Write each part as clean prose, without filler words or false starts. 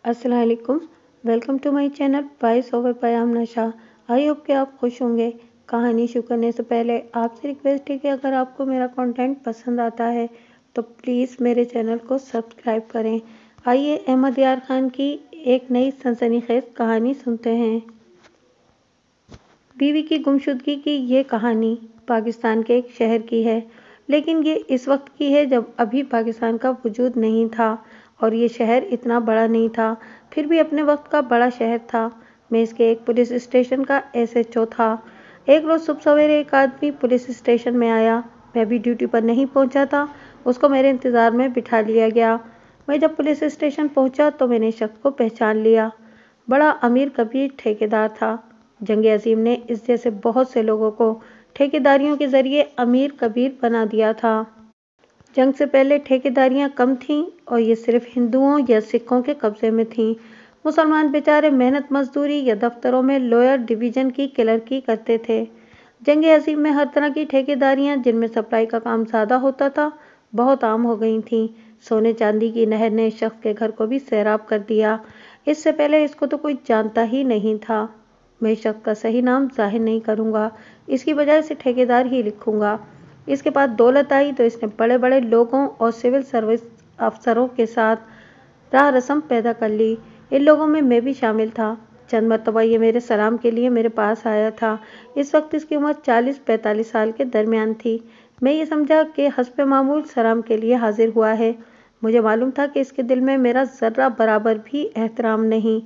अस्सलाम वालेकुम। Welcome to my channel voice over Payam Nasha. I hope कि आप खुश होंगे। कहानी शुरू करने से पहले आपसे रिक्वेस्ट है कि अगर आपको मेरा कंटेंट पसंद आता है तो प्लीज़ मेरे चैनल को सब्सक्राइब करें। आइए अहमद यार खान की एक नई सनसनीखेज कहानी सुनते हैं। बीवी की गुमशुदगी की ये कहानी पाकिस्तान के एक शहर की है, लेकिन ये इस वक्त की है जब अभी पाकिस्तान का वजूद नहीं था और ये शहर इतना बड़ा नहीं था, फिर भी अपने वक्त का बड़ा शहर था। मैं इसके एक पुलिस स्टेशन का SHO था। एक रोज़ सुबह सवेरे एक आदमी पुलिस स्टेशन में आया। मैं भी ड्यूटी पर नहीं पहुंचा था, उसको मेरे इंतज़ार में बिठा लिया गया। मैं जब पुलिस स्टेशन पहुंचा तो मैंने शख्स को पहचान लिया। बड़ा अमीर कबीर ठेकेदार था। जंग अजीम ने इस जैसे बहुत से लोगों को ठेकेदारियों के जरिए अमीर कबीर बना दिया था। जंग से पहले ठेकेदारियां कम थीं और ये सिर्फ हिंदुओं या सिखों के कब्जे में थीं। मुसलमान बेचारे मेहनत मजदूरी या दफ्तरों में लोअर डिवीजन की क्लर्की करते थे। जंग अजीम में हर तरह की ठेकेदारियां, जिनमें सप्लाई का काम ज़्यादा होता था, बहुत आम हो गई थीं। सोने चांदी की नहर ने इस शख्स के घर को भी सैराब कर दिया। इससे पहले इसको तो कोई जानता ही नहीं था। मैं इस शख्स का सही नाम जाहिर नहीं करूँगा, इसकी बजाय से ठेकेदार ही लिखूँगा। इसके बाद दौलत आई तो इसने बड़े बड़े लोगों और सिविल सर्विस अफसरों के साथ राह रस्म पैदा कर ली। इन लोगों में मैं भी शामिल था। चंद मरतबा ये मेरे सलाम के लिए मेरे पास आया था। इस वक्त इसकी उम्र 40-45 साल के दरमियान थी। मैं ये समझा कि हस्बे मामूल सलाम के लिए हाजिर हुआ है। मुझे मालूम था कि इसके दिल में मेरा ज़र्रा बराबर भी एहतराम नहीं।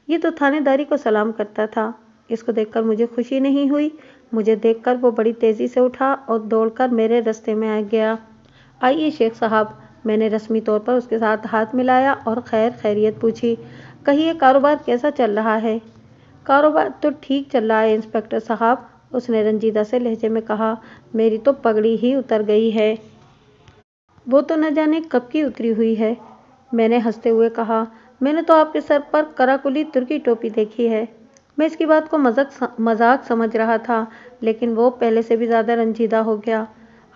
ये तो थानेदारी को सलाम करता था। इसको देखकर मुझे खुशी नहीं हुई। मुझे देखकर वो बड़ी तेज़ी से उठा और दौड़कर मेरे रास्ते में आ गया। आइए शेख साहब, मैंने रस्मी तौर पर उसके साथ हाथ मिलाया और खैर खैरियत पूछी। कहिए, कारोबार कैसा चल रहा है? कारोबार तो ठीक चल रहा है इंस्पेक्टर साहब, उसने रंजीदा से लहजे में कहा। मेरी तो पगड़ी ही उतर गई है। वो तो न जाने कब की उतरी हुई है, मैंने हंसते हुए कहा। मैंने तो आपके सर पर कराकुली तुर्की टोपी देखी है। मैं इसकी बात को मजाक समझ रहा था, लेकिन वो पहले से भी ज़्यादा रंजीदा हो गया।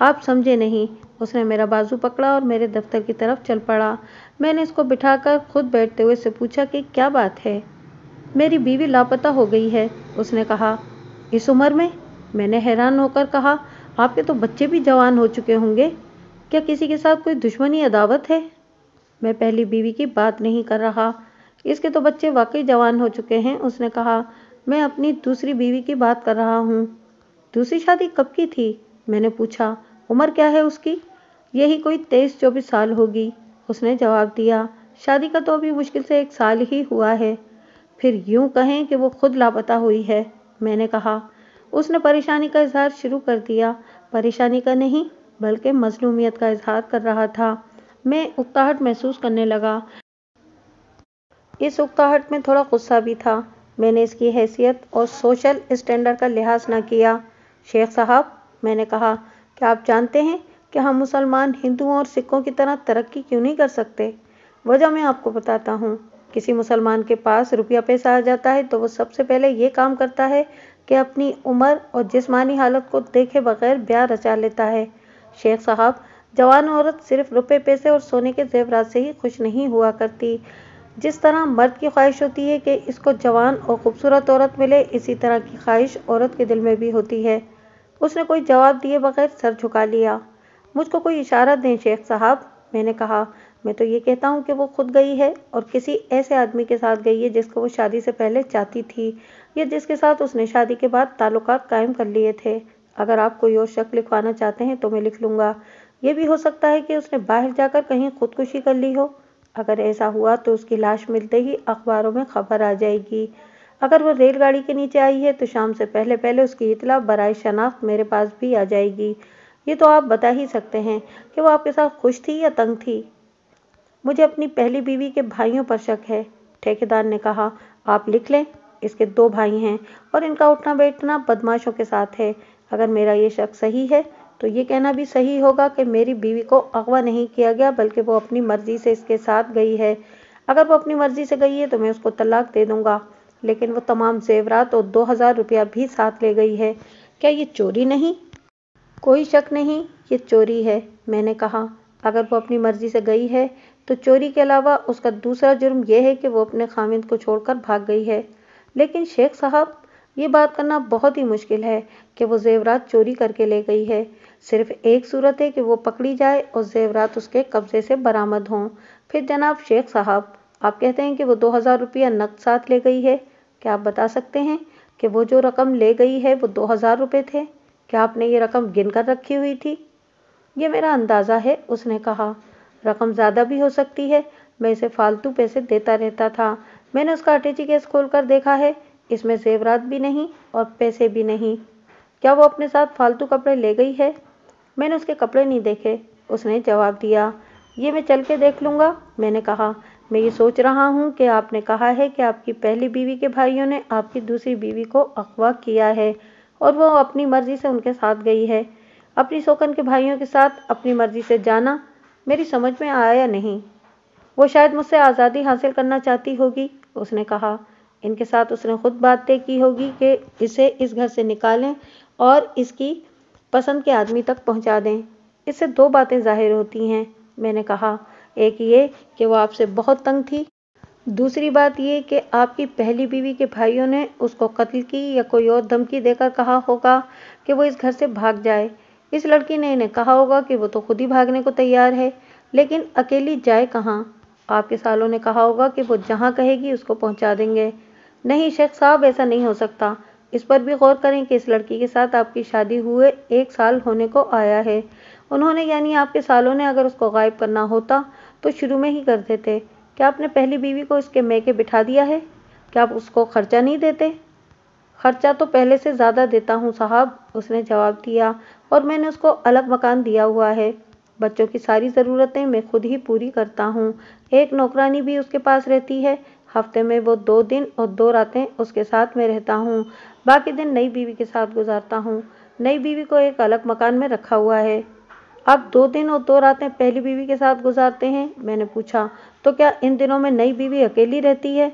आप समझे नहीं, उसने मेरा बाजू पकड़ा और मेरे दफ्तर की तरफ चल पड़ा। मैंने इसको बिठाकर खुद बैठते हुए से पूछा कि क्या बात है। मेरी बीवी लापता हो गई है, उसने कहा। इस उम्र में? मैंने हैरान होकर कहा। आपके तो बच्चे भी जवान हो चुके होंगे। क्या किसी के साथ कोई दुश्मनी अदावत है? मैं पहली बीवी की बात नहीं कर रहा, इसके तो बच्चे वाकई जवान हो चुके हैं, उसने कहा। मैं अपनी दूसरी बीवी की बात कर रहा हूँ। दूसरी शादी कब की थी? मैंने पूछा। उम्र क्या है उसकी? यही कोई 23-24 साल होगी, उसने जवाब दिया। शादी का तो अभी मुश्किल से 1 साल ही हुआ है। फिर यूं कहें कि वो खुद लापता हुई है, मैंने कहा। उसने परेशानी का इजहार शुरू कर दिया। परेशानी का नहीं, बल्कि मजलूमियत का इजहार कर रहा था। मैं उकताहट महसूस करने लगा। इस उकताहट में थोड़ा गुस्सा भी था। मैंने इसकी हैसियत और सोशल स्टैंडर्ड का लिहाज न किया। शेख साहब, मैंने कहा, क्या आप जानते हैं कि हम मुसलमान हिंदुओं और सिखों की तरह तरक्की क्यों नहीं कर सकते? वजह मैं आपको बताता हूँ। किसी मुसलमान के पास रुपया पैसा आ जाता है तो वो सबसे पहले ये काम करता है कि अपनी उम्र और जिस्मानी हालत को देखे बगैर ब्याह रचा लेता है। शेख साहब, जवान औरत सिर्फ रुपए पैसे और सोने के जेवरात से ही खुश नहीं हुआ करती। जिस तरह मर्द की ख्वाहिश होती है कि इसको जवान और खूबसूरत औरत मिले, इसी तरह की ख्वाहिश औरत के दिल में भी होती है। उसने कोई जवाब दिए बगैर सर झुका लिया। मुझको कोई इशारा दें शेख साहब, मैंने कहा। मैं तो ये कहता हूँ कि वो खुद गई है और किसी ऐसे आदमी के साथ गई है जिसको वो शादी से पहले चाहती थी, या जिसके साथ उसने शादी के बाद ताल्लुकात कायम कर लिए थे। अगर आप कोई और शक लिखवाना चाहते हैं तो मैं लिख लूँगा। ये भी हो सकता है कि उसने बाहर जाकर कहीं खुदकुशी कर ली हो। अगर ऐसा हुआ तो उसकी लाश मिलते ही अखबारों में खबर आ जाएगी। अगर वो रेलगाड़ी के नीचे आई है तो शाम से पहले पहले उसकी इतला बराए शनाख्त मेरे पास भी आ जाएगी। ये तो आप बता ही सकते हैं कि वो आपके साथ खुश थी या तंग थी। मुझे अपनी पहली बीवी के भाइयों पर शक है, ठेकेदार ने कहा। आप लिख लें, इसके 2 भाई हैं और इनका उठना बैठना बदमाशों के साथ है। अगर मेरा ये शक सही है तो ये कहना भी सही होगा कि मेरी बीवी को अगवा नहीं किया गया, बल्कि वो अपनी मर्जी से इसके साथ गई है। अगर वो अपनी मर्जी से गई है तो मैं उसको तलाक दे दूंगा, लेकिन वो तमाम जेवरात और 2000 रुपया भी साथ ले गई है। क्या ये चोरी नहीं? कोई शक नहीं, ये चोरी है, मैंने कहा। अगर वो अपनी मर्जी से गई है तो चोरी के अलावा उसका दूसरा जुर्म यह है कि वो अपने खामिंद को छोड़कर भाग गई है। लेकिन शेख साहब, ये बात करना बहुत ही मुश्किल है कि वो जेवरात चोरी करके ले गई है। सिर्फ एक सूरत है कि वो पकड़ी जाए और जेवरात उसके कब्जे से बरामद हों। फिर जनाब शेख साहब, आप कहते हैं कि वो 2000 रुपया नकद साथ ले गई है। क्या आप बता सकते हैं कि वो जो रकम ले गई है वो 2000 रुपये थे? क्या आपने ये रकम गिन कर रखी हुई थी? ये मेरा अंदाज़ा है, उसने कहा। रकम ज़्यादा भी हो सकती है, मैं इसे फालतू पैसे देता रहता था। मैंने उसका अटैची केस खोलकर देखा है, इसमें जेवरात भी नहीं और पैसे भी नहीं। क्या वो अपने साथ फालतू कपड़े ले गई है? मैंने उसके कपड़े नहीं देखे, उसने जवाब दिया। ये मैं चल के देख लूँगा, मैंने कहा। मैं ये सोच रहा हूँ कि आपने कहा है कि आपकी पहली बीवी के भाइयों ने आपकी दूसरी बीवी को अगवा किया है और वो अपनी मर्जी से उनके साथ गई है। अपनी शौकन के भाइयों के साथ अपनी मर्जी से जाना मेरी समझ में आया या नहीं। वो शायद मुझसे आज़ादी हासिल करना चाहती होगी, उसने कहा। इनके साथ उसने खुद बात तय की होगी कि इसे इस घर से निकालें और इसकी पसंद के आदमी तक पहुंचा दें। इससे दो बातें जाहिर होती हैं, मैंने कहा। एक ये कि वो आपसे बहुत तंग थी, दूसरी बात ये कि आपकी पहली बीवी के भाइयों ने उसको कत्ल की या कोई और धमकी देकर कहा होगा कि वो इस घर से भाग जाए। इस लड़की ने इन्हें कहा होगा कि वो तो खुद ही भागने को तैयार है, लेकिन अकेली जाए कहाँ? आपके सालों ने कहा होगा कि वो जहाँ कहेगी उसको पहुँचा देंगे। नहीं शेख साहब, ऐसा नहीं हो सकता। इस पर भी गौर करें कि इस लड़की के साथ आपकी शादी हुए 1 साल होने को आया है। उन्होंने यानी आपके सालों ने अगर उसको गायब करना होता तो शुरू में ही कर देते। क्या आपने पहली बीवी को इसके मैके बिठा दिया है? क्या आप उसको खर्चा नहीं देते? खर्चा तो पहले से ज़्यादा देता हूँ साहब, उसने जवाब दिया, और मैंने उसको अलग मकान दिया हुआ है। बच्चों की सारी ज़रूरतें मैं खुद ही पूरी करता हूँ। एक नौकरानी भी उसके पास रहती है। हफ्ते में वो 2 दिन और 2 रातें उसके साथ में रहता हूँ। बाकी दिन नई बीवी के साथ गुजारता हूँ। नई बीवी को एक अलग मकान में रखा हुआ है। आप 2 दिन और 2 रातें पहली बीवी के साथ गुजारते हैं? मैंने पूछा। तो क्या इन दिनों में नई बीवी अकेली रहती है?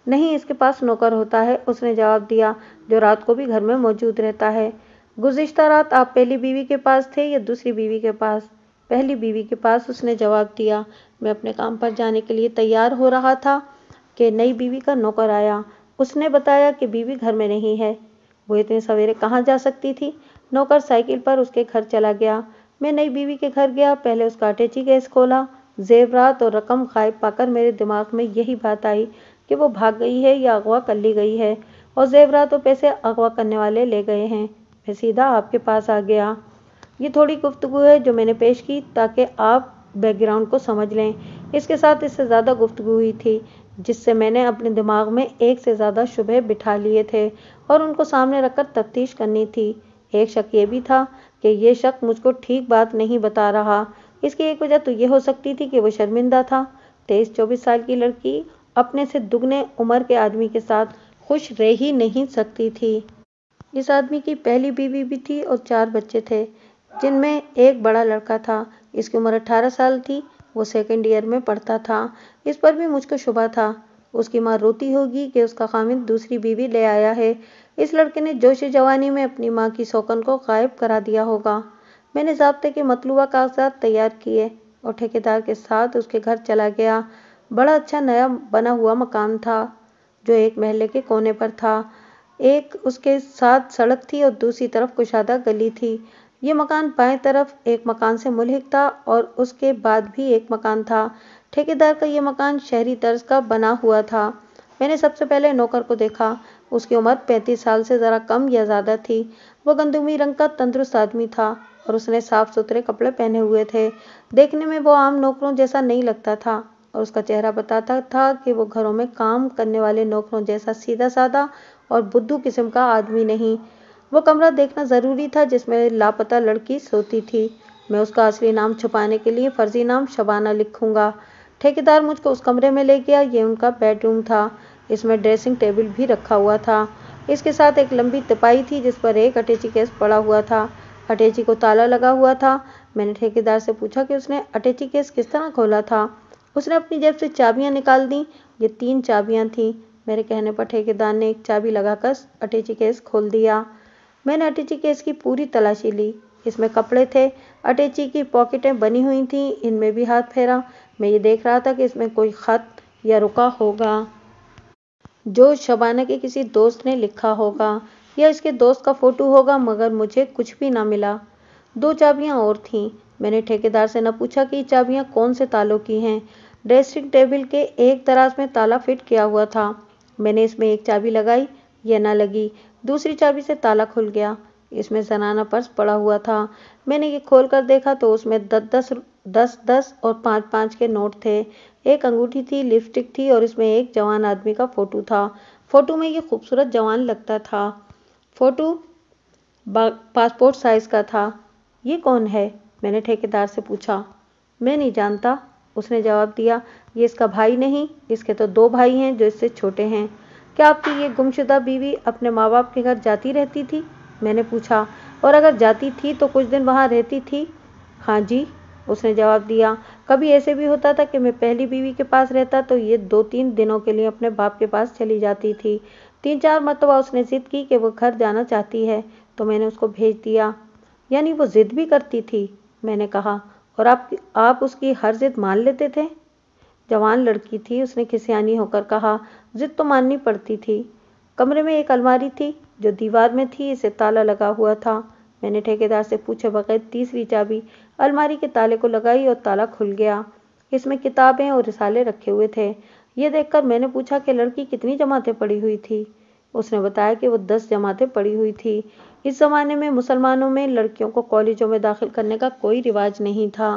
नहीं, इसके पास नौकर होता है, उसने जवाब दिया, जो रात को भी घर में मौजूद रहता है। गुज़िश्ता रात आप पहली बीवी के पास थे या दूसरी बीवी के पास? पहली बीवी के पास, उसने जवाब दिया। मैं अपने काम पर जाने के लिए तैयार हो रहा था कि नई बीवी का नौकर आया। उसने बताया कि बीवी घर में नहीं है। वो इतने सवेरे कहाँ जा सकती थी? नौकर साइकिल पर उसके घर चला गया। मैं नई बीवी के घर गया, पहले उसका अटैची केस खोला। जेवरात और रकम गायब पाकर मेरे दिमाग में यही बात आई कि वो भाग गई है या अगवा कर ली गई है, और जेवरात और पैसे अगवा करने वाले ले गए हैं। मैं सीधा आपके पास आ गया। ये थोड़ी गुफ्तगू है जो मैंने पेश की ताकि आप बैकग्राउंड को समझ लें। इसके साथ इससे ज़्यादा गुफ्तगू हुई थी, जिससे मैंने अपने दिमाग में एक से ज़्यादा शुबहे बिठा लिए थे और उनको सामने रखकर तफ्तीश करनी थी। एक शक ये भी था कि ये शक मुझको ठीक बात नहीं बता रहा। इसकी एक वजह तो ये हो सकती थी कि वो शर्मिंदा था। 23-24 साल की लड़की अपने से दुगने उम्र के आदमी के साथ खुश रह ही नहीं सकती थी। इस आदमी की पहली बीवी भी थी और 4 बच्चे थे, जिनमें एक बड़ा लड़का था। इसकी उम्र 18 साल थी। वो 2nd ईयर में पढ़ता था। इस पर भी मुझको शुबा था। उसकी माँ रोती होगी कि उसका खामिद दूसरी बीवी ले आया है। इस लड़के ने जोश जवानी में अपनी माँ की सौकन को गायब करा दिया होगा। मैंने ज़ाब्ते के मतलूबा कागजात तैयार किए और ठेकेदार के साथ उसके घर चला गया। बड़ा अच्छा नया बना हुआ मकान था जो एक महल्ले के कोने पर था। एक उसके साथ सड़क थी और दूसरी तरफ कुशादा गली थी। ये मकान बाएं तरफ एक मकान से मुल्हिक था और उसके बाद भी एक मकान था। ठेकेदार का ये मकान शहरी तर्ज का बना हुआ था। मैंने सबसे पहले नौकर को देखा। उसकी उम्र 35 साल से ज़रा कम या ज़्यादा थी। वो गंदुमी रंग का तंदुरुस्त आदमी था और उसने साफ सुथरे कपड़े पहने हुए थे। देखने में वो आम नौकरों जैसा नहीं लगता था और उसका चेहरा बताता था कि वो घरों में काम करने वाले नौकरों जैसा सीधा साधा और बुद्धू किस्म का आदमी नहीं। वो कमरा देखना ज़रूरी था जिसमें लापता लड़की सोती थी। मैं उसका असली नाम छुपाने के लिए फर्जी नाम शबाना लिखूंगा। ठेकेदार मुझको उस कमरे में ले गया। ये उनका बेडरूम था। इसमें ड्रेसिंग टेबल भी रखा हुआ था। इसके साथ एक लंबी तिपाई थी जिस पर एक अटैची केस पड़ा हुआ था। अटैची को ताला लगा हुआ था। मैंने ठेकेदार से पूछा कि उसने अटैची केस किस तरह खोला था। उसने अपनी जेब से चाबियां निकाल दी। ये 3 चाबियां थीं। मेरे कहने पर ठेकेदार ने एक चाबी लगाकर अटैची केस खोल दिया। मैंने अटैची केस की पूरी तलाशी ली। इसमें कपड़े थे। अटैची की पॉकेटें बनी हुई थीं, इनमें भी हाथ फेरा। मैं ये देख रहा था कि इसमें कोई खत या रुका होगा जो शबाना के किसी दोस्त ने लिखा होगा या इसके दोस्त का फोटो होगा, मगर मुझे कुछ भी ना मिला। 2 चाबियां और थीं। मैंने ठेकेदार से न पूछा कि ये चाबियां कौन से तालों की हैं। ड्रेसिंग टेबल के एक दराज में ताला फिट किया हुआ था। मैंने इसमें एक चाबी लगाई, यह न लगी। दूसरी चाबी से ताला खुल गया। इसमें जनाना पर्स पड़ा हुआ था। मैंने ये खोल कर देखा तो उसमें 10-10 और 5-5 के नोट थे। एक अंगूठी थी, लिपस्टिक थी और इसमें एक जवान आदमी का फोटो था। फोटो में ये खूबसूरत जवान लगता था। फोटो पासपोर्ट साइज का था। ये कौन है? मैंने ठेकेदार से पूछा। मैं नहीं जानता, उसने जवाब दिया। ये इसका भाई नहीं, इसके तो 2 भाई हैं जो इससे छोटे हैं। क्या आपकी ये गुमशुदा बीवी अपने माँ बाप के घर जाती रहती थी? मैंने पूछा। और अगर जाती थी तो कुछ दिन वहाँ रहती थी? हाँ जी, उसने जवाब दिया। कभी ऐसे भी होता था कि मैं पहली बीवी के पास रहता तो ये 2-3 दिनों के लिए अपने बाप के पास चली जाती थी। 3-4 मरतबा उसने जिद की कि वो घर जाना चाहती है तो मैंने उसको भेज दिया। यानी वो जिद भी करती थी? मैंने कहा। और आप उसकी हर जिद मान लेते थे? जवान लड़की थी, उसने खिसियानी होकर कहा। जिद तो माननी पड़ती थी। कमरे में एक अलमारी थी जो दीवार में थी, इसे ताला लगा हुआ था। मैंने ठेकेदार से पूछे बगैर तीसरी चाबी अलमारी के ताले को लगाई और ताला खुल गया। इसमें किताबें और रिसाले रखे हुए थे। ये देखकर मैंने पूछा कि लड़की कितनी जमातें पढ़ी हुई थी। उसने बताया कि वो 10 जमातें पढ़ी हुई थी। इस जमाने में मुसलमानों में लड़कियों को कॉलेजों में दाखिल करने का कोई रिवाज नहीं था।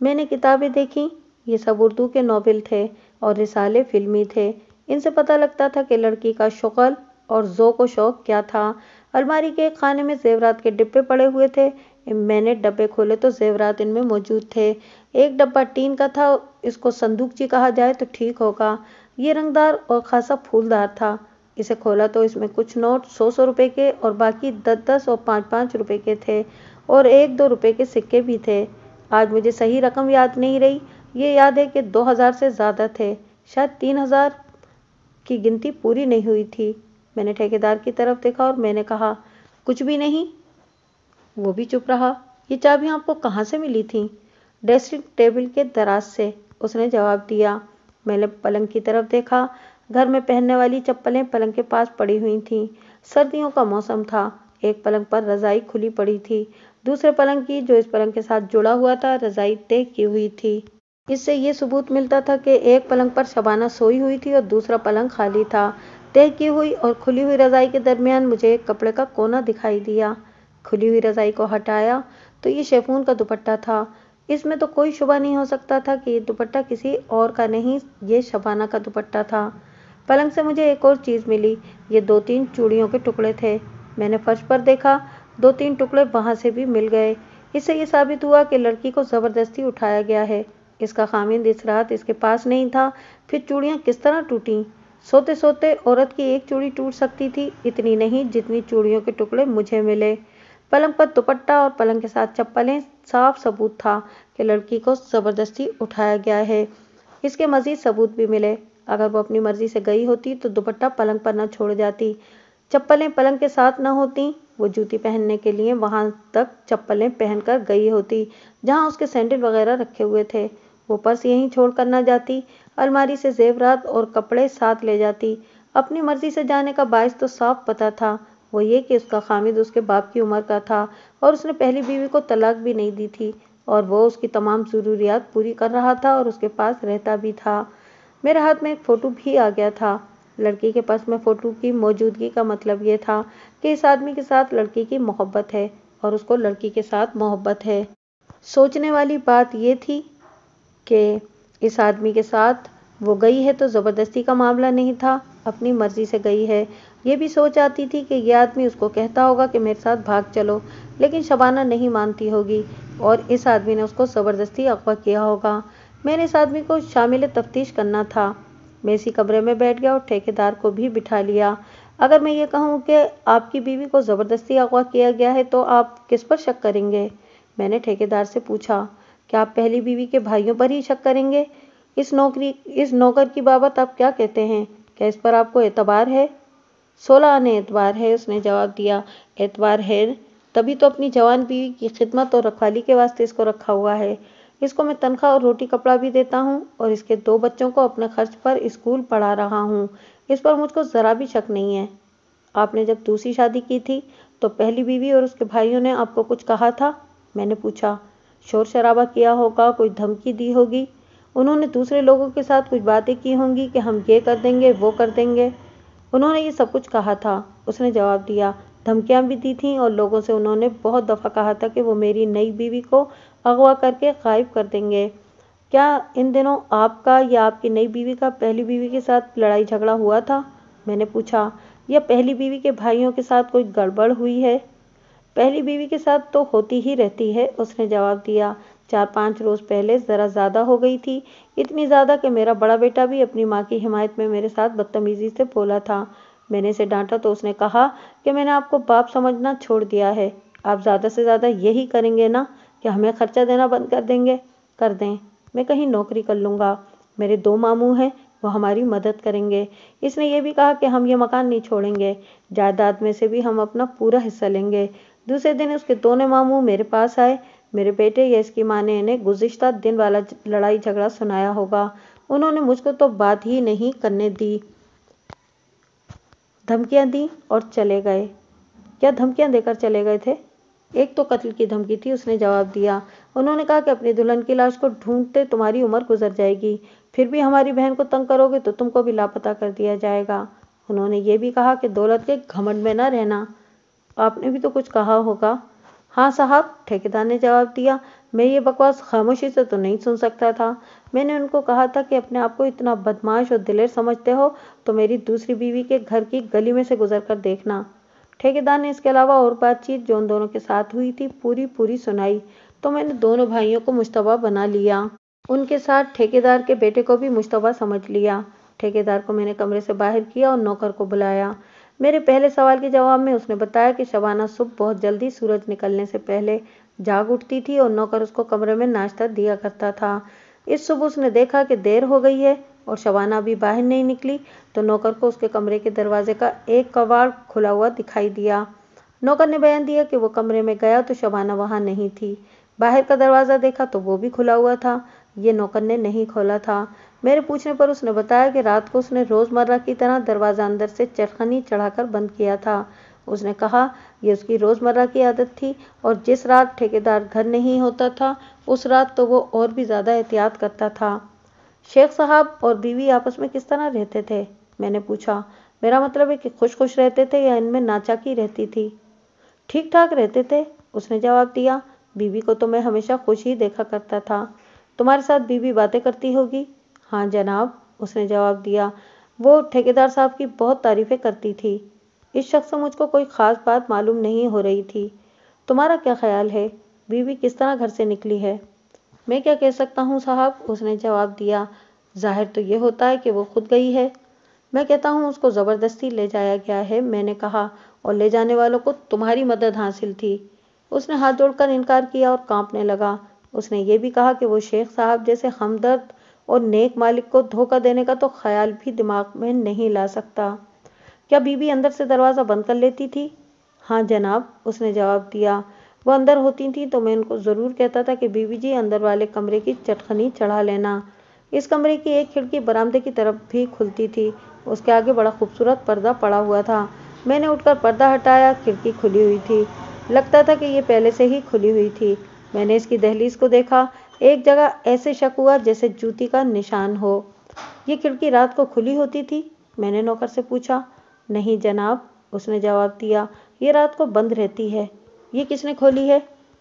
मैंने किताबें देखी। ये सब उर्दू के नॉवेल थे और रिसाले फिल्मी थे। इनसे पता लगता था कि लड़की का शुगल और ज़ौक़ व शौक़ क्या था। अलमारी के एक खाने में जेवरात के डिब्बे पड़े हुए थे। मैंने डब्बे खोले तो जेवरात इनमें मौजूद थे। एक डब्बा टीन का था, इसको संदूकची कहा जाए तो ठीक होगा। ये रंगदार और खासा फूलदार था। इसे खोला तो इसमें कुछ नोट 100-100 रुपए के और बाकी 10-10 और 5-5 रुपए के थे और 1-2 रुपए के सिक्के भी थे। आज मुझे सही रकम याद नहीं रही। ये याद है कि 2000 से ज़्यादा थे, शायद 3000 की गिनती पूरी नहीं हुई थी। मैंने ठेकेदार की तरफ देखा और मैंने कहा, कुछ भी नहीं? वो भी चुप रहा। ये चाबियां आपको कहाँ से मिली थीं? ड्रेसिंग टेबल के दराज से, उसने जवाब दिया। मैंने पलंग की तरफ देखा। घर में पहनने वाली चप्पलें पलंग के पास पड़ी हुई थीं। सर्दियों का मौसम था। एक पलंग पर रजाई खुली पड़ी थी। दूसरे पलंग की, जो इस पलंग के साथ जुड़ा हुआ था, रजाई तय की हुई थी। इससे ये सबूत मिलता था कि एक पलंग पर शबाना सोई हुई थी और दूसरा पलंग खाली था। तय की हुई और खुली हुई रजाई के दरमियान मुझे एक कपड़े का कोना दिखाई दिया। खुली हुई रजाई को हटाया तो ये शेफून का दुपट्टा था। इसमें तो कोई शुबा नहीं हो सकता था कि ये दुपट्टा किसी और का नहीं, ये शबाना का दुपट्टा था। पलंग से मुझे एक और चीज़ मिली। ये 2-3 चूड़ियों के टुकड़े थे। मैंने फर्श पर देखा, 2-3 टुकड़े वहाँ से भी मिल गए। इससे ये साबित हुआ कि लड़की को ज़बरदस्ती उठाया गया है। इसका खामिंद इस रात इसके पास नहीं था। फिर चूड़ियाँ किस तरह टूटीं? सोते सोते औरत की एक चूड़ी टूट सकती थी, इतनी नहीं जितनी चूड़ियों के टुकड़े मुझे मिले। पलंग पर दुपट्टा और पलंग के साथ चप्पलें, साफ सबूत था कि लड़की को ज़बरदस्ती उठाया गया है। इसके मज़ीद सबूत भी मिले। अगर वो अपनी मर्जी से गई होती तो दुपट्टा पलंग पर न छोड़ जाती। चप्पलें पलंग के साथ न होती, वो जूती पहनने के लिए वहां तक चप्पलें पहनकर गई होती जहां उसके सैंडल वगैरह रखे हुए थे। वो पर्स यहीं छोड़ कर न जाती। अलमारी से जेवरात और कपड़े साथ ले जाती। अपनी मर्जी से जाने का बाइस तो साफ पता था, वो ये कि उसका खामिद उसके बाप की उम्र का था और उसने पहली बीवी को तलाक भी नहीं दी थी और वो उसकी तमाम ज़रूरियात पूरी कर रहा था और उसके पास रहता भी था। मेरे हाथ में एक फ़ोटो भी आ गया था। लड़की के पर्स में फ़ोटो की मौजूदगी का मतलब ये था कि इस आदमी के साथ लड़की की मोहब्बत है और उसको लड़की के साथ मोहब्बत है। सोचने वाली बात ये थी कि इस आदमी के साथ वो गई है तो ज़बरदस्ती का मामला नहीं था, अपनी मर्जी से गई है। ये भी सोच आती थी कि यह आदमी उसको कहता होगा कि मेरे साथ भाग चलो, लेकिन शबाना नहीं मानती होगी और इस आदमी ने उसको ज़बरदस्ती अगवा किया होगा। मैंने इस आदमी को शामिल तफ्तीश करना था। मैं इसी कमरे में बैठ गया और ठेकेदार को भी बिठा लिया। अगर मैं ये कहूँ कि आपकी बीवी को ज़बरदस्ती अगवा किया गया है तो आप किस पर शक करेंगे? मैंने ठेकेदार से पूछा। क्या आप पहली बीवी के भाइयों पर ही शक करेंगे? इस नौकर की बाबत आप क्या कहते हैं? क्या इस पर आपको एतबार है? 16 आने एतबार है, उसने जवाब दिया। एतबार है तभी तो अपनी जवान बीवी की खिदमत और रखवाली के वास्ते इसको रखा हुआ है। اس کو میں تنخواہ اور روٹی کپڑا بھی دیتا ہوں اور اس کے 2 بچوں کو اپنے خرچ پر اسکول پڑھا رہا ہوں۔ اس پر مجھ کو ذرا بھی شک نہیں ہے۔ آپ نے جب دوسری شادی کی تھی تو پہلی بیوی اور اس کے بھائیوں نے آپ کو کچھ کہا تھا؟ میں نے پوچھا۔ شور شرابہ کیا ہوگا، کوئی دھمکی دی ہوگی، انہوں نے دوسرے لوگوں کے ساتھ کچھ باتیں کی ہوں گی کہ ہم یہ کر دیں گے، وہ کر دیں گے۔ انہوں نے یہ سب کچھ کہا تھا، اس نے جواب دیا۔ دھمکیاں بھی دی تھیں اور لوگوں سے انہوں نے بہت دفعہ کہا تھا کہ وہ میری نئی بیوی کو اغوا کر کے غائب کر دیں گے۔ کیا ان دنوں آپ کا یا آپ کی نئی بیوی کا پہلی بیوی کے ساتھ لڑائی جھگڑا ہوا تھا؟ میں نے پوچھا۔ یا پہلی بیوی کے بھائیوں کے ساتھ کوئی گڑبڑ ہوئی ہے؟ پہلی بیوی کے ساتھ تو ہوتی ہی رہتی ہے، اس نے جواب دیا۔ 4-5 روز پہلے ذرا زیادہ ہو گئی تھی، اتنی زیادہ کہ میرا بڑا بیٹا بھی اپنی ماں کی حمایت میں میرے ساتھ بدتمیزی سے بولا تھا۔ میں نے اسے ڈانٹا تو اس نے کہا کہ میں نے آپ کو باپ سمجھنا چھوڑ دیا ہے، آپ زیادہ سے زیادہ یہی کریں گے نا کہ ہمیں خرچہ دینا بند کر دیں گے؟ کر دیں، میں کہیں نوکری کر لوں گا، میرے 2 ماموں ہیں، وہ ہماری مدد کریں گے۔ اس نے یہ بھی کہا کہ ہم یہ مکان نہیں چھوڑیں گے، جائیداد میں سے بھی ہم اپنا پورا حصہ لیں گے۔ دوسرے دن اس کے دونوں ماموں میرے پاس آئے۔ میرے بیٹے یا اس کی ماں نے انہیں گزشتہ دن والا لڑائی جھگڑا سنایا ہوگا۔ انہوں نے مجھ کو تو بات ہی نہیں کرنے دی، دھمکیاں دیں اور چلے گئے۔ کیا دھمکیاں دے کر چلے گئے تھے؟ ایک تو قتل کی دھمکی تھی، اس نے جواب دیا۔ انہوں نے کہا کہ اپنی دلہن کی لاش کو ڈھونڈتے تمہاری عمر گزر جائے گی، پھر بھی ہماری بہن کو تنگ کرو گے تو تم کو بھی لاپتہ کر دیا جائے گا۔ انہوں نے یہ بھی کہا کہ دولت کے گھمنڈ میں نہ رہنا۔ آپ نے بھی تو کچھ کہا ہوگا؟ ہاں صاحب، ٹھیکیدار نے جواب دیا۔ میں یہ بکواس خاموشی سے تو نہیں سن سکتا تھا۔ میں نے ان کو کہا تھا کہ اپنے آپ کو اتنا بدمعاش اور دلیر سمجھتے ہو تو میری دوسری بیوی کے گھر کی گلی میں سے گزر کر دیکھنا۔ ٹھیکیدار نے اس کے علاوہ اور بات چیت جو ان دونوں کے ساتھ ہوئی تھی پوری سنائی تو میں نے دونوں بھائیوں کو مشتبہ بنا لیا۔ ان کے ساتھ ٹھیکیدار کے بیٹے کو بھی مشتبہ سمجھ لیا۔ ٹھیکیدار کو میں نے کمرے سے باہر کیا اور نوکر کو بلایا۔ میرے پہلے سوال کے جواب میں اس نے بتایا کہ شبانہ صبح بہت جلدی سورج نکلنے سے پہلے جاگ اٹھتی تھی اور نوکر اس کو کمرے میں ناشتہ دیا کرتا تھا۔ اس صبح اس نے دیکھا کہ دیر ہو گئی ہے اور شبانہ ابھی باہر نہیں نکلی تو نوکر کو اس کے کمرے کے دروازے کا ایک کواڑ کھلا ہوا دکھائی دیا۔ نوکر نے بیان دیا کہ وہ کمرے میں گیا تو شبانہ وہاں نہیں تھی۔ باہر کا دروازہ دیکھا تو وہ بھی کھلا ہوا تھا، یہ نوکر نے نہیں کھولا تھا۔ میرے پوچھنے پر اس نے بتایا کہ رات کو اس نے روزمرہ کی طرح دروازہ اندر سے چٹکنی چڑھا کر بند کیا تھا۔ اس نے کہا یہ اس کی روزمرہ کی عادت تھی اور جس رات ٹھیکیدار گھر نہیں ہوتا تھا اس رات تو وہ اور بھی زیادہ احتیاط کرتا تھا۔ شیخ صاحب اور بیوی آپس میں کس طرح رہتے تھے؟ میں نے پوچھا۔ میرا مطلب ہے کہ خوش رہتے تھے یا ان میں ناچاکی رہتی تھی؟ ٹھیک ٹھاک رہتے تھے، اس نے جواب دیا۔ بیوی کو تو میں ہمیشہ خوش ہی دیکھا کرتا تھا۔ تمہارے ساتھ بیوی باتیں کرتی ہوگی؟ ہاں جناب، اس نے جواب دیا۔ وہ ٹھیکیدار صاحب کی بہت تعریفیں کرتی تھی۔ اس شخص سے مجھ کو کوئی خاص بات معلوم نہیں ہو رہی تھی۔ تمہارا کیا خیال ہے بیوی کس طرح گھر سے نکلی ہے؟ میں کیا کہہ سکتا ہوں صاحب، اس نے جواب دیا۔ ظاہر تو یہ ہوتا ہے کہ وہ خود گئی ہے۔ میں کہتا ہوں اس کو زبردستی لے جایا گیا ہے، میں نے کہا، اور لے جانے والوں کو تمہاری مدد حاصل تھی۔ اس نے ہاتھ جوڑ کر انکار کیا اور کانپنے لگا۔ اس نے یہ بھی کہا کہ وہ شیخ صاحب جیسے ہمدرد اور نیک مالک کو دھوکہ دینے کا تو خیال بھی دماغ میں نہیں لا سکتا۔ کیا بیوی اندر سے دروازہ بند کر لیتی تھی؟ ہاں جناب، اس نے جواب دیا۔ وہ اندر ہوتی تھیں تو میں ان کو ضرور کہتا تھا کہ بیوی جی اندر والے کمرے کی چٹکنی چڑھا لینا۔ اس کمرے کی ایک کھڑکی برآمدے کی طرف بھی کھلتی تھی، اس کے آگے بڑا خوبصورت پردہ پڑا ہوا تھا۔ میں نے اٹھ کر پردہ ہٹایا، کھڑکی کھلی ہوئی تھی، لگتا تھا کہ یہ پہلے سے ہی کھلی ہوئی تھی۔ میں نے اس کی دہلیز کو دیکھا، ایک جگہ ایسے شک ہوا جیسے جوتی کا نشان ہو۔ یہ کھڑکی رات کو کھلی ہوتی تھی؟ میں نے نوکر سے پوچھا۔ نہیں جناب، اس نے جواب دیا، یہ رات کو بند رہتی ہے۔ یہ کس نے کھولی ہے؟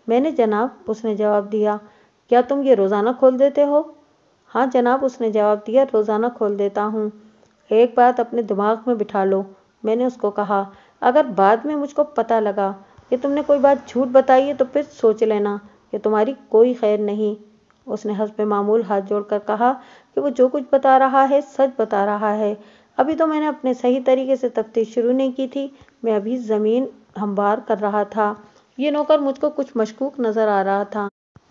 میں نے جناب، اس نے جواب دیا۔ کیا تم یہ روزانہ کھول دیتے ہو؟ ہاں جناب، اس نے جواب دیا، روزانہ کھول دیتا ہوں۔ ایک بات اپنے دماغ میں بٹھا لو، میں نے اس کو کہا، اگر بعد میں مجھ کو پتہ لگا کہ تم نے کوئی بات جھوٹ بتائی ہے تو پھر سوچ لینا کہ تمہاری کوئی خیر نہیں۔ اس نے حسب معمول ہاتھ جوڑ کر کہا کہ وہ جو کچھ بتا رہا ہے سچ بتا رہا ہے۔ ابھی تو میں نے اپنے صحیح طریقے سے تفتیش شروع نہیں کی تھی، میں ابھی زمین ہموار کر رہا تھا۔ یہ نوکر مجھ کو کچھ مشکوک نظر آ رہا تھا۔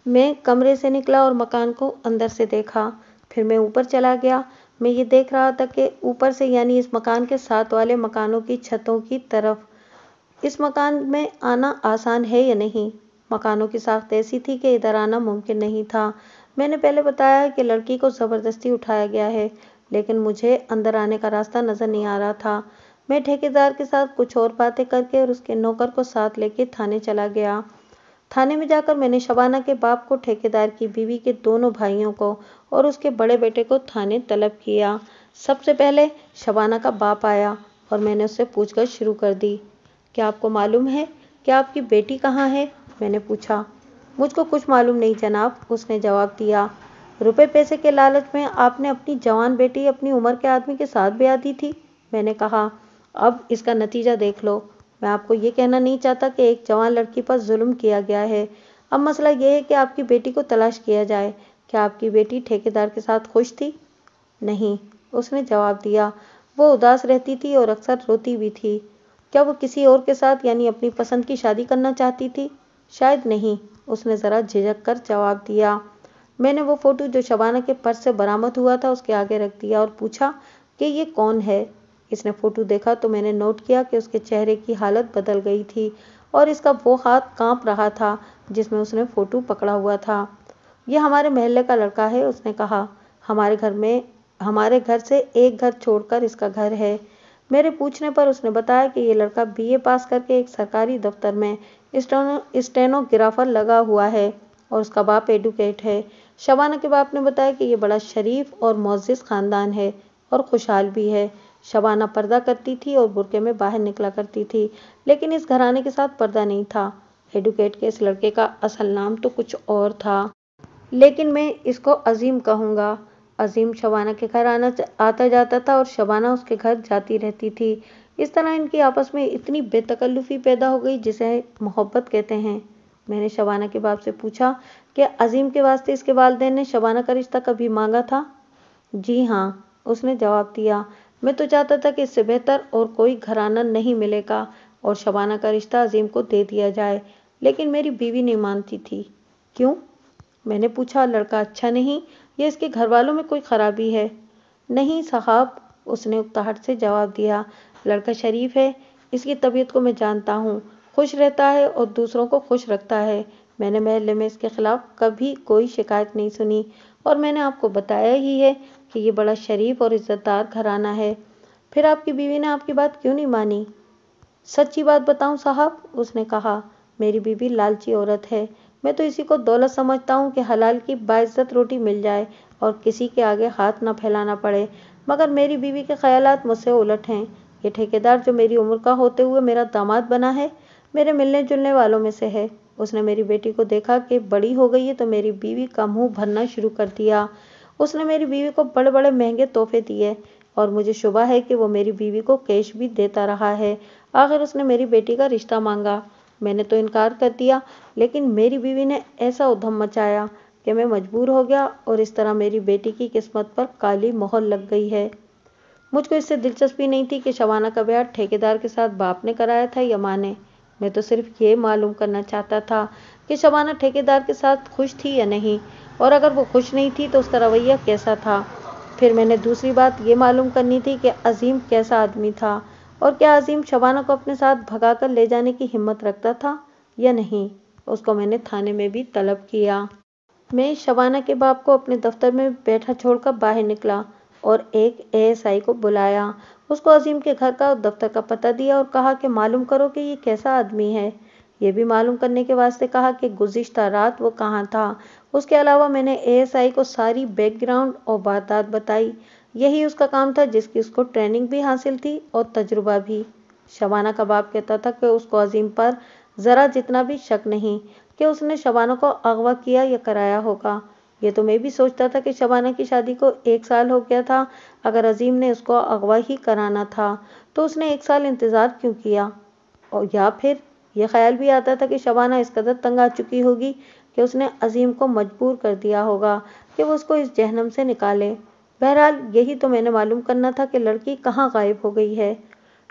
میں کمرے سے نکلا اور مکان کو اندر سے دیکھا، پھر میں اوپر چلا گیا۔ میں یہ دیکھ رہا تھا کہ اوپر سے یعنی اس مکان کے ساتھ والے مکانوں کی چھتوں کی طرف اس مکان میں آنا آسان ہے یا نہیں۔ مکانوں کی ساخت ایسی تھی کہ ادھر آنا ممکن نہیں تھا۔ میں نے پہلے بتایا ہے کہ لڑکی کو زبردستی اٹھایا گیا ہے، لیکن مجھے اندر آنے کا راستہ نظر نہیں آ رہا تھا۔ میں ٹھیکیدار کے ساتھ کچھ اور باتیں کر کے اور اس کے نوکر کو ساتھ لے کے تھانے چلا گیا۔ تھانے میں جا کر میں نے شبانہ کے باپ کو، ٹھیکیدار کی بیوی کے دونوں بھائیوں کو اور اس کے بڑے بیٹے کو تھانے طلب کیا۔ سب سے پہلے شبانہ کا باپ آیا اور میں نے اس سے پوچھ گچھ شروع کر دی۔ کیا آپ کو معلوم ہے کہ آپ کی بیٹی کہاں ہے؟ میں نے پوچھا۔ مجھ کو کچھ معلوم نہیں جناب، اس نے جواب دیا۔ روپے پیسے کے لالچ میں آپ نے اپنی جوان بیٹی اپنی عمر کے آدمی کے ساتھ بیاہ دی تھی؟ میں نے کہا۔ اب اس کا نتیجہ دیکھ لو۔ میں آپ کو یہ کہنا نہیں چاہتا کہ ایک جوان لڑکی پر ظلم کیا گیا ہے۔ اب مسئلہ یہ ہے کہ آپ کی بیٹی کو تلاش کیا جائے۔ کیا آپ کی بیٹی ٹھیکیدار کے ساتھ خوش تھی؟ نہیں، اس نے جواب دیا۔ وہ اداس رہتی تھی اور اکثر روتی بھی تھی۔ کیا وہ کسی اور کے ساتھ یعنی اپنی پسند کی شادی کرنا چاہتی تھی؟ شاید نہیں، اس نے ذرا جھجک کر جواب دیا۔ میں نے وہ فوٹو جو شبانہ کے پرس سے برآمد ہوا تھا اس کے آگے رکھ دیا اور پوچھا کہ یہ کون ہے؟ اس نے فوٹو دیکھا تو میں نے نوٹ کیا کہ اس کے چہرے کی حالت بدل گئی تھی اور اس کا وہ ہاتھ کانپ رہا تھا جس میں اس نے فوٹو پکڑا ہوا تھا۔ یہ ہمارے محلے کا لڑکا ہے، اس نے کہا۔ ہمارے گھر سے ایک گھر چھوڑ کر اس کا گھر ہے۔ میرے پوچھنے پر اس نے بتایا کہ یہ لڑکا BA پاس کر کے ایک سرکاری دفتر میں اسٹینوگرافر لگا ہوا ہے اور اس کا باپ ایڈوکیٹ ہے۔ شبانہ کے باپ نے بتایا کہ یہ بڑا شریف اور معزز خاندان ہے اور خوشحال بھی ہے۔ شبانہ پردہ کرتی تھی اور برقعے میں باہر نکلا کرتی تھی، لیکن اس گھرانے کے ساتھ پردہ نہیں تھا۔ ایڈوکیٹ کے اس لڑکے کا اصل نام تو کچھ اور تھا، لیکن میں اس کو عظیم کہوں گا۔ عظیم شبانہ کے گھر آتا جاتا تھا اور شبانہ اس کے گھر جاتی رہتی تھی۔ اس طرح ان کی آپس میں اتنی بے تکلفی پیدا ہو گئی جسے محبت کہتے ہیں۔ میں نے شبانہ کے باپ سے پوچھا کہ عظیم کے واسطے اس کے والدین نے شبانہ کا رشتہ کبھی مانگا تھا؟ جی ہاں، اس نے جواب دیا۔ میں تو چاہتا تھا کہ اس سے بہتر اور کوئی گھرانہ نہیں ملے گا اور شبانہ کا رشتہ عظیم کو دے دیا جائے، لیکن میری بیوی نہیں مانتی تھی۔ کیوں؟ میں نے پوچھا۔ لڑکا اچھا نہیں یا اس کے گھر والوں میں کوئی خرابی ہے؟ نہیں صاحب، اس نے اکتاہٹ سے جواب دیا۔ لڑکا شریف ہے، اس کی طبیعت کو میں جانتا ہوں، خوش رہتا ہے اور دوسروں کو خوش رکھتا ہے۔ میں نے محلے میں اس کے خلاف کبھی کوئی شکایت نہیں سنی اور میں نے آپ کو بتایا ہی ہے کہ یہ بڑا شریف اور عزت دار گھرانہ ہے۔ پھر آپ کی بیوی نے آپ کی بات کیوں نہیں مانی؟ سچی بات بتاؤں صاحب، اس نے کہا، میری بیوی لالچی عورت ہے۔ میں تو اسی کو دولت سمجھتا ہوں کہ حلال کی باعزت روٹی مل جائے اور کسی کے آگے ہاتھ نہ پھیلانا پڑے، مگر میری بیوی کے خیالات مجھ سے الٹ ہیں۔ یہ ٹھیکیدار جو میری عمر کا ہوتے ہوئے میرا داماد بنا ہے، میرے ملنے جلنے والوں میں سے ہے۔ اس نے میری بیٹی کو دیکھا کہ بڑی ہو گئی ہے تو میری بیوی کا منہ بھرنا شروع کر دیا۔ اس نے میری بیوی کو بڑے بڑے مہنگے تحفے دیے اور مجھے شبہ ہے کہ وہ میری بیوی کو کیش بھی دیتا رہا ہے۔ آخر اس نے میری بیٹی کا رشتہ مانگا۔ میں نے تو انکار کر دیا، لیکن میری بیوی نے ایسا ادھم مچایا کہ میں مجبور ہو گیا اور اس طرح میری بیٹی کی قسمت پر کالی مہر لگ گئی ہے۔ مجھ کو اس سے دلچسپی نہیں تھی کہ شبانہ کا بیاہ ٹھیکیدار کے ساتھ باپ نے کرایا تھا یا ماں نے۔ میں تو صرف یہ معلوم کرنا چاہتا تھا کہ شبانہ ٹھیکیدار کے ساتھ خوش تھی یا نہیں، اور اگر وہ خوش نہیں تھی تو اس کا رویہ کیسا تھا۔ پھر میں نے دوسری بات یہ معلوم کرنی تھی کہ عظیم کیسا آدمی تھا اور کیا عظیم شبانہ کو اپنے ساتھ بھگا کر لے جانے کی ہمت رکھتا تھا یا نہیں۔ اس کو میں نے تھانے میں بھی طلب کیا۔ میں شبانہ کے باپ کو اپنے دفتر میں بیٹھا چھوڑ کر باہر نکلا اور ایک ASI کو بلایا۔ اس کو عظیم کے گھر کا اور دفتر کا پتہ دیا اور کہا کہ معلوم کرو کہ یہ کیسا آدمی ہے۔ یہ بھی معلوم کرنے کے واسطے کہا کہ گزشتہ رات وہ کہاں تھا۔ اس کے علاوہ میں نے ASI کو ساری بیک گراؤنڈ اور واردات بتائی۔ یہی اس کا کام تھا جس کی اس کو ٹریننگ بھی حاصل تھی اور تجربہ بھی۔ شبانہ کا باپ کہتا تھا کہ اس کو عظیم پر ذرا جتنا بھی شک نہیں کہ اس نے شبانہ کو اغوا کیا یا کرایا ہوگا۔ یہ تو میں بھی سوچتا تھا کہ شبانہ کی شادی کو 1 سال ہو گیا تھا، اگر عظیم نے اس کو اغوا ہی کرانا تھا تو اس نے 1 سال انتظار کیوں کیا؟ یا پھر یہ خیال بھی آتا تھا کہ شبانہ اس قدر تنگ آ چکی ہوگی کہ اس نے عظیم کو مجبور کر دیا ہوگا کہ وہ اس کو اس جہنم سے نکالے۔ بہرحال یہی تو میں نے معلوم کرنا تھا کہ لڑکی کہاں غائب ہو گئی ہے۔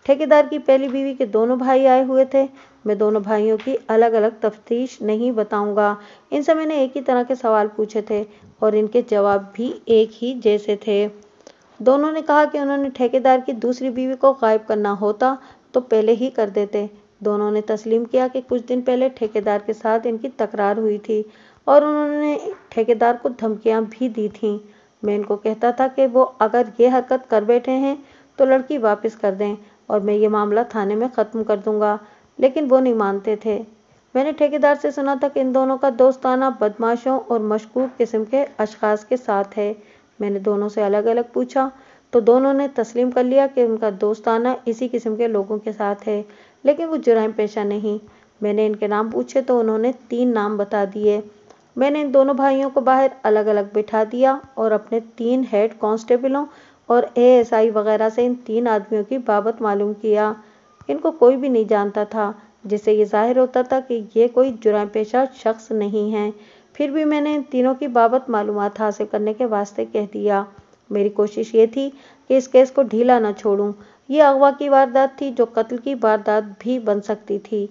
ٹھیکیدار کی پہلی بیوی کے دونوں بھائی آئے ہوئے تھے۔ میں دونوں بھائیوں کی الگ الگ تفتیش نہیں بتاؤں گا، ان سے میں نے ایک ہی طرح کے سوال پوچھے تھے اور ان کے جواب بھی ایک ہی جیسے تھے۔ دونوں نے کہا کہ انہوں نے ٹھیکیدار کی دوسری بیوی کو غائب کرنا ہوتا تو پہلے ہی کر دیتے۔ دونوں نے تسلیم کیا کہ کچھ دن پہلے ٹھیکیدار کے ساتھ ان کی تکرار ہوئی تھی और उन्होंने ठेकेदार को धमकियां भी दी थीं। मैं इनको कहता था कि वो अगर ये हरकत कर बैठे हैं तो लड़की वापस कर दें और मैं ये मामला थाने में ख़त्म कर दूंगा, लेकिन वो नहीं मानते थे। मैंने ठेकेदार से सुना था कि इन दोनों का दोस्ताना बदमाशों और मशकूक किस्म के अशखास के साथ है। मैंने दोनों से अलग अलग पूछा तो दोनों ने तस्लीम कर लिया कि उनका दोस्ताना इसी किस्म के लोगों के साथ है, लेकिन वो जुर्म पेशा नहीं। मैंने इनके नाम पूछे तो उन्होंने 3 नाम बता दिए। मैंने इन दोनों भाइयों को बाहर अलग अलग बिठा दिया और अपने 3 हेड कांस्टेबलों और एएसआई वगैरह से इन 3 आदमियों की बाबत मालूम किया। इनको कोई भी नहीं जानता था, जिससे ये जाहिर होता था कि ये कोई जुर्म पेशा शख्स नहीं है। फिर भी मैंने इन तीनों की बाबत मालूमात हासिल करने के वास्ते कह दिया। मेरी कोशिश ये थी कि इस केस को ढीला न छोड़ूं। ये अगवा की वारदात थी जो कत्ल की वारदात भी बन सकती थी।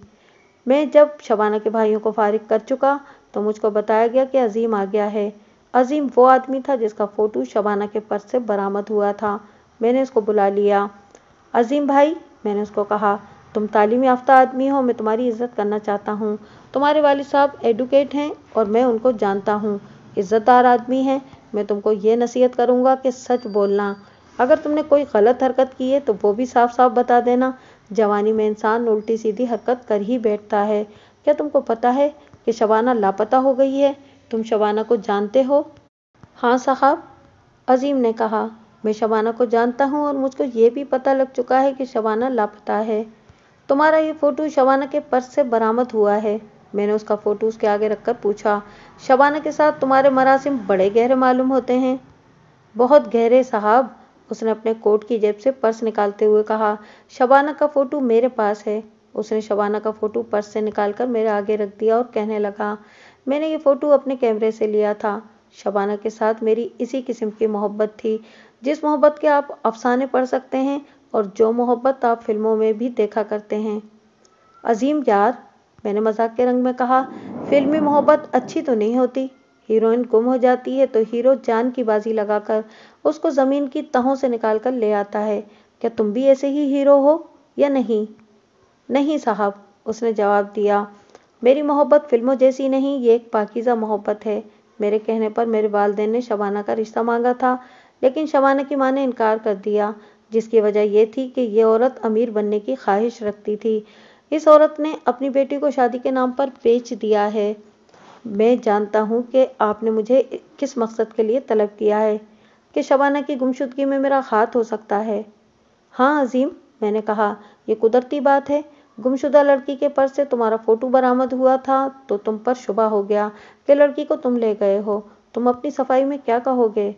मैं जब शबाना के भाइयों को फारिग कर चुका तो मुझको बताया गया कि अजीम आ गया है। अजीम वो आदमी था जिसका फ़ोटो शबाना के पर्स से बरामद हुआ था। मैंने उसको बुला लिया। अजीम भाई, मैंने उसको कहा, तुम तालीम याफ्ता आदमी हो, मैं तुम्हारी इज़्ज़त करना चाहता हूँ। तुम्हारे वालिद साहब एडवोकेट हैं और मैं उनको जानता हूँ, इज़्ज़तदार आदमी हैं। मैं तुमको ये नसीहत करूँगा कि सच बोलना। अगर तुमने कोई गलत हरकत की है तो वो भी साफ साफ बता देना। जवानी में इंसान उल्टी सीधी हरकत कर ही बैठता है। क्या तुमको पता है कि शबाना लापता हो गई है? तुम शबाना को जानते हो? हाँ साहब, अजीम ने कहा, मैं शबाना को जानता हूँ और मुझको ये भी पता लग चुका है कि शबाना लापता है। तुम्हारा ये फ़ोटो शबाना के पर्स से बरामद हुआ है। मैंने उसका फ़ोटो उसके आगे रखकर पूछा, शबाना के साथ तुम्हारे मरासिम बड़े गहरे मालूम होते हैं? बहुत गहरे साहब, उसने अपने कोट की जेब से पर्स निकालते हुए कहा। शबाना का फ़ोटो मेरे पास है। उसने शबाना का फ़ोटो पर्स से निकालकर मेरे आगे रख दिया और कहने लगा, मैंने ये फ़ोटो अपने कैमरे से लिया था। शबाना के साथ मेरी इसी किस्म की मोहब्बत थी, जिस मोहब्बत के आप अफसाने पढ़ सकते हैं और जो मोहब्बत आप फिल्मों में भी देखा करते हैं। अजीम यार, मैंने मजाक के रंग में कहा, फिल्मी मोहब्बत अच्छी तो नहीं होती। हीरोइन गुम हो जाती है तो हीरो जान की बाजी लगाकर उसको ज़मीन की तहों से निकाल कर ले आता है। क्या तुम भी ऐसे ही हीरो हो या नहीं? नहीं साहब, उसने जवाब दिया, मेरी मोहब्बत फिल्मों जैसी नहीं, ये एक पाकीज़ा मोहब्बत है। मेरे कहने पर मेरे वालिदैन ने शबाना का रिश्ता मांगा था, लेकिन शबाना की माँ ने इनकार कर दिया, जिसकी वजह यह थी कि ये औरत अमीर बनने की ख्वाहिश रखती थी। इस औरत ने अपनी बेटी को शादी के नाम पर बेच दिया है। मैं जानता हूँ कि आपने मुझे किस मकसद के लिए तलब किया है, कि शबाना की गुमशुदगी में मेरा हाथ हो सकता है। हाँ अजीम, मैंने कहा, ये कुदरती बात है। गुमशुदा लड़की के पर्स से तुम्हारा फ़ोटो बरामद हुआ था तो तुम पर शुबा हो गया कि लड़की को तुम ले गए हो। तुम अपनी सफाई में क्या कहोगे?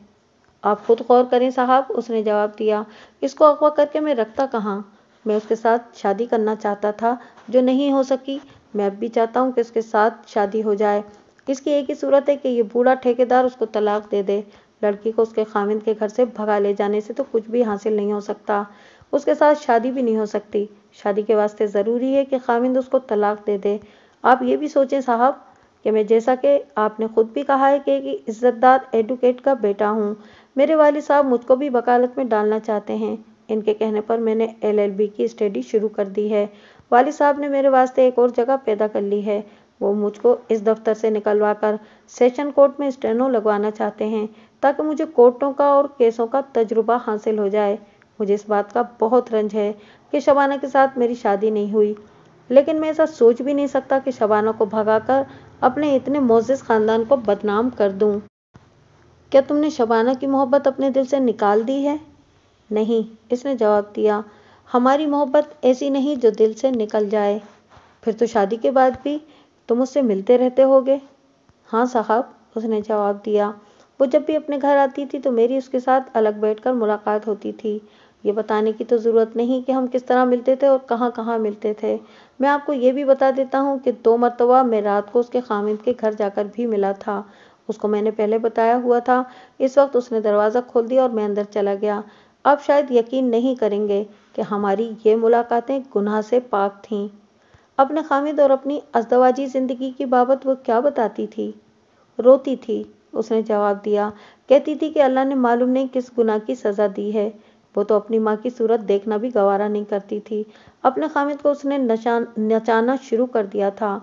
आप खुद गौर करें साहब, उसने जवाब दिया, इसको अगवा करके मैं रखता कहाँ? मैं उसके साथ शादी करना चाहता था, जो नहीं हो सकी। मैं अब भी चाहता हूँ कि उसके साथ शादी हो जाए। इसकी एक ही सूरत है कि ये बूढ़ा ठेकेदार उसको तलाक दे दे। लड़की को उसके खाविंद के घर से भगा ले जाने से तो कुछ भी हासिल नहीं हो सकता, उसके साथ शादी भी नहीं हो सकती। शादी के वास्ते ज़रूरी है कि खाविंद उसको तलाक दे दे। आप ये भी सोचें साहब कि मैं, जैसा कि आपने खुद भी कहा है कि एक इज़्ज़तदार एडवोकेट का बेटा हूँ, मेरे वालिद साहब मुझको भी वकालत में डालना चाहते हैं। इनके कहने पर मैंने एलएलबी की स्टडी शुरू कर दी है। वालिद साहब ने मेरे वास्ते एक और जगह पैदा कर ली है। वो मुझको इस दफ्तर से निकलवा कर सेशन कोर्ट में स्टेनो लगवाना चाहते हैं, ताकि मुझे कोर्टों का और केसों का तजुर्बा हासिल हो जाए। मुझे इस बात का बहुत रंज है कि शबाना के साथ मेरी शादी नहीं हुई, लेकिन मैं ऐसा सोच भी नहीं सकता कि शबाना को भगाकर अपने इतने मोअज़्ज़ज़ ख़ानदान को बदनाम कर दूं। क्या तुमने शबाना की मोहब्बत अपने दिल से निकाल दी है? नहीं, इसने जवाब दिया, हमारी मोहब्बत ऐसी नहीं जो दिल से निकल जाए। फिर तो शादी के बाद भी तुम उससे मिलते रहते होगे? हाँ साहब, उसने जवाब दिया, वो जब भी अपने घर आती थी तो मेरी उसके साथ अलग बैठकर मुलाकात होती थी। ये बताने की तो ज़रूरत नहीं कि हम किस तरह मिलते थे और कहाँ कहाँ मिलते थे। मैं आपको ये भी बता देता हूँ कि 2 मरतबा मैं रात को उसके खामिद के घर जाकर भी मिला था। उसको मैंने पहले बताया हुआ था। इस वक्त उसने दरवाज़ा खोल दिया और मैं अंदर चला गया। आप शायद यकीन नहीं करेंगे कि हमारी ये मुलाकातें गुनाह से पाक थीं। अपने खामिद और अपनी अज़दवाजी ज़िंदगी की बाबत वो क्या बताती थी? रोती थी, उसने जवाब दिया। कहती थी कि अल्लाह ने मालूम नहीं किस गुनाह की सज़ा दी है। वो तो अपनी माँ की सूरत देखना भी गवारा नहीं करती थी। अपने खामिद को उसने नचाना शुरू कर दिया था।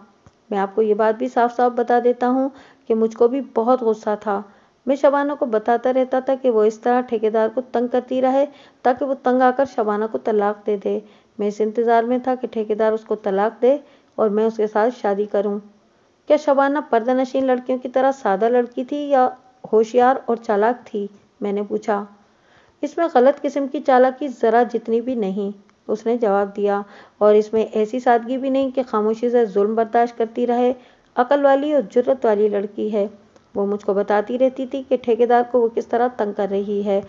मैं आपको ये बात भी साफ साफ बता देता हूँ कि کہ مجھ کو بھی بہت غصہ تھا۔ میں شبانہ کو بتاتا رہتا تھا کہ وہ اس طرح ٹھیکیدار کو تنگ کرتی رہے تاکہ وہ تنگ آ کر شبانہ کو طلاق دے دے۔ میں اس انتظار میں تھا کہ ٹھیکیدار اس کو طلاق دے اور میں اس کے ساتھ شادی کروں۔ کیا شبانہ پردہ نشین لڑکیوں کی طرح سادہ لڑکی تھی یا ہوشیار اور چالاک تھی؟ میں نے پوچھا۔ اس میں غلط قسم کی چالاکی ذرا جتنی بھی نہیں، اس نے جواب دیا، اور اس میں ایسی سادگی بھی نہیں کہ خاموشی سے ظلم برداشت کرتی رہے۔ عقل والی اور جرأت والی لڑکی ہے۔ وہ مجھ کو بتاتی رہتی تھی کہ ٹھیکیدار کو وہ کس طرح تنگ کر رہی ہے۔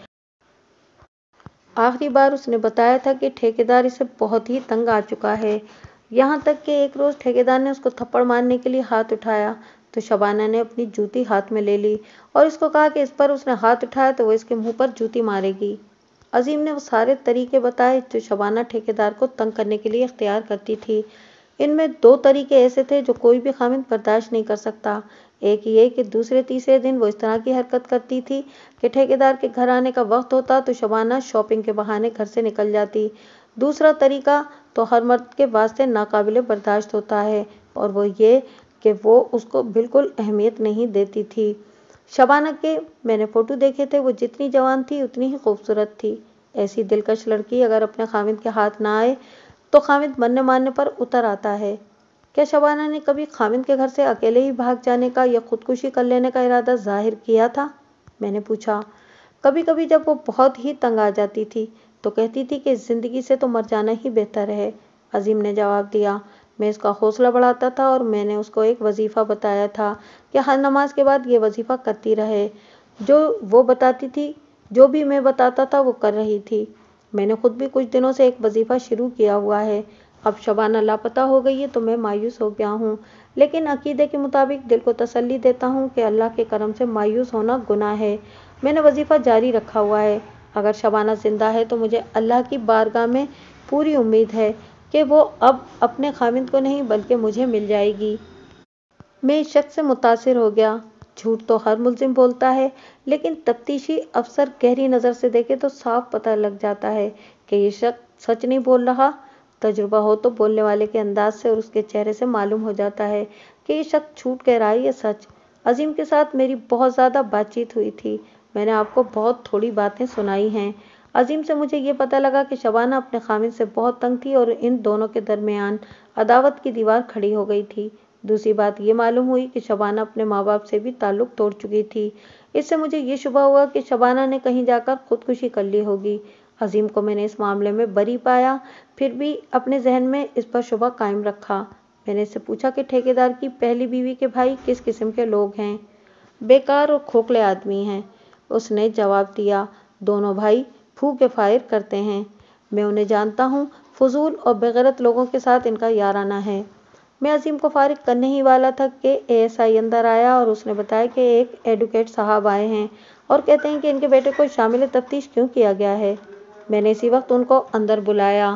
آخری بار اس نے بتایا تھا کہ ٹھیکیدار اسے بہت ہی تنگ آ چکا ہے، یہاں تک کہ ایک روز ٹھیکیدار نے اس کو تھپڑ مارنے کے لیے ہاتھ اٹھایا تو شبانہ نے اپنی جوتی ہاتھ میں لے لی اور اس کو کہا کہ اس پر اس نے ہاتھ اٹھایا تو وہ اس کے منہ پر جوتی مارے گی۔ عظیم نے وہ سارے طریقے بتائے جو شبانہ ٹھیکیدار کو تنگ کرنے کے لیے اختیار کرتی تھی۔ ان میں 2 طریقے ایسے تھے جو کوئی بھی خاوند برداشت نہیں کر سکتا۔ ایک یہ کہ دوسرے تیسرے دن وہ اس طرح کی حرکت کرتی تھی کہ ٹھیکیدار کے گھر آنے کا وقت ہوتا تو شبانہ شاپنگ کے بہانے گھر سے نکل جاتی۔ دوسرا طریقہ تو ہر مرد کے واسطے ناقابل برداشت ہوتا ہے، اور وہ یہ کہ وہ اس کو بالکل اہمیت نہیں دیتی تھی۔ شبانہ کے میں نے فوٹو دیکھے تھے، وہ جتنی جوان تھی اتنی ہی خوبصورت تھی۔ ایسی دلکش لڑکی اگر اپنے خاوند کے ہاتھ نہ آئے تو خاوند مرنے مارنے پر اتر آتا ہے۔ کیا شبانہ نے کبھی خاوند کے گھر سے اکیلے ہی بھاگ جانے کا یا خودکشی کر لینے کا ارادہ ظاہر کیا تھا؟ میں نے پوچھا۔ کبھی کبھی جب وہ بہت ہی تنگ آ جاتی تھی تو کہتی تھی کہ اس زندگی سے تو مر جانا ہی بہتر ہے، عظیم نے جواب دیا۔ میں اس کا حوصلہ بڑھاتا تھا اور میں نے اس کو ایک وظیفہ بتایا تھا کہ ہر نماز کے بعد یہ وظیفہ کرتی رہے۔ جو وہ بتاتی تھی، جو بھی میں بتاتا تھا وہ کر رہی تھی۔ میں نے خود بھی کچھ دنوں سے ایک وظیفہ شروع کیا ہوا ہے۔ اب شبانہ لاپتہ ہو گئی ہے تو میں مایوس ہو گیا ہوں، لیکن عقیدے کے مطابق دل کو تسلی دیتا ہوں کہ اللہ کے کرم سے مایوس ہونا گناہ ہے۔ میں نے وظیفہ جاری رکھا ہوا ہے۔ اگر شبانہ زندہ ہے تو مجھے اللہ کی بارگاہ میں پوری امید ہے کہ وہ اب اپنے خاوند کو نہیں بلکہ مجھے مل جائے گی۔ میں اس شخص سے متاثر ہو گیا۔ جھوٹ تو ہر ملزم بولتا ہے، لیکن تفتیشی افسر گہری نظر سے دیکھے تو صاف پتہ لگ جاتا ہے کہ یہ شخص سچ نہیں بول رہا۔ تجربہ ہو تو بولنے والے کے انداز سے اور اس کے چہرے سے معلوم ہو جاتا ہے کہ یہ شخص جھوٹ کہہ رہا ہے یا سچ۔ عظیم کے ساتھ میری بہت زیادہ بات چیت ہوئی تھی۔ میں نے آپ کو بہت تھوڑی باتیں سنائی ہیں۔ عظیم سے مجھے یہ پتہ لگا کہ شبانہ اپنے خاوند سے بہت تنگ تھی اور ان دونوں کے درمیان عداوت کی دیوار کھڑی ہو گئی تھی۔ دوسری بات یہ معلوم ہوئی کہ شبانہ اپنے ماں باپ سے بھی تعلق توڑ چکی تھی۔ اس سے مجھے یہ شبہ ہوا کہ شبانہ نے کہیں جا کر خودکشی کر لی ہوگی۔ عظیم کو میں نے اس معاملے میں بری پایا، پھر بھی اپنے ذہن میں اس پر شبہ قائم رکھا۔ میں نے اس سے پوچھا کہ ٹھیکیدار کی پہلی بیوی کے بھائی کس قسم کے لوگ ہیں؟ بیکار اور کھوکھلے آدمی ہیں، اس نے جواب دیا۔ دونوں بھائی پھونکے فائر کرتے ہیں۔ میں انہیں جانتا ہوں، فضول اور بے غیرت لوگوں کے ساتھ ان کا یارانہ ہے۔ میں عظیم کو فارغ کرنے ہی والا تھا کہ ASI اندر آیا اور اس نے بتایا کہ ایک ایڈوکیٹ صاحب آئے ہیں اور کہتے ہیں کہ ان کے بیٹے کو شامل تفتیش کیوں کیا گیا ہے۔ میں نے اسی وقت ان کو اندر بلایا۔